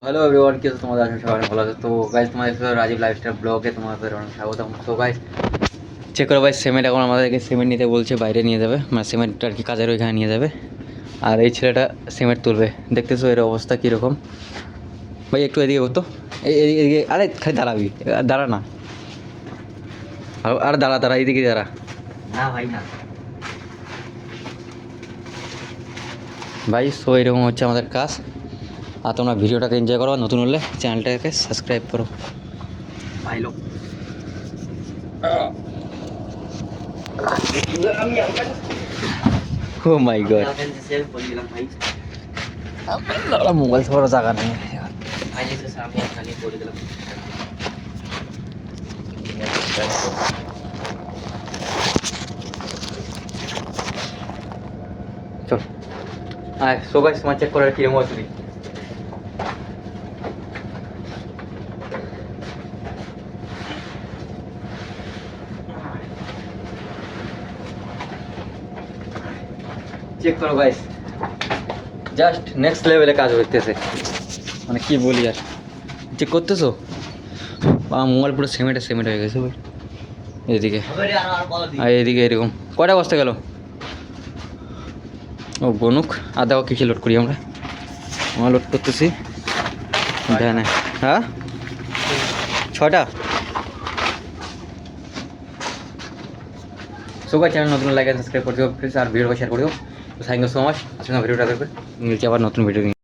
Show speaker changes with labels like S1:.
S1: Hello everyone, কি আছে তোমাদের? আশা সবাই ভালো আছে। তো গাইজ, তোমাদের সাথে রাজীব লাইফস্টাইল ব্লগে তোমাদের অনেক স্বাগতম। তো গাইজ, চেক করো ভাই, সিমেন্ট এখন আমাদেরকে সিমেন্ট নিতে বলছে, বাইরে নিয়ে যাবে, মানে সিমেন্ট আর কি কাজের ওইখানে নিয়ে যাবে। আর এই ছেলেটা সিমেন্ট তুলবে, দেখতেছো এর অবস্থা কীরকম। ভাই একটু এদিকে হতো, এদিকে, আরে খালি দাঁড়াবি, দাঁড়া না, আর দাঁড়া দাঁড়া, এইদিকে দাঁড়া।
S2: না ভাই না
S1: ভাই সো এরকম হচ্ছে আমাদের কাজ। আর তোমরা ভিডিওটাকে এনজয় করো, নতুন হলে চ্যানেলটাকে সাবস্ক্রাইব করো
S2: ভাই লোক
S1: ও মাই গড,
S2: সেল করে দিলাম ভাই।
S1: মোবাইল সবার জায়গা নেই।
S2: ভাই এসে সামনে খালি করে দিলাম।
S1: চল আয়, সো গাইস, তোমার চেক করার কিরকম হচ্ছে। চেক করো গাইস, জাস্ট নেক্সট লেভেলে কাজ হইতেছে, মানে কি বলি আর। চেক করতেছো, মোবাইল পুরো সিমেন্ট হয়ে গেছে ভাই। এদিকে আর এদিকে এরকম কয়টা বস্তা গেল। ও বনুক, আর দেখো কী লোড করি আমরা লোড করতেছি। ভ্যানে, হ্যাঁ 6টা। সবাই চ্যানেল নতুন লাইক সাবস্ক্রাইব করে দিও প্লিজ, আর ভিডিওটা শেয়ার করে দিও। Thank you so much. ভিডিওটা দেখবে, মিলছে আবার নতুন ভিডিও নিয়ে।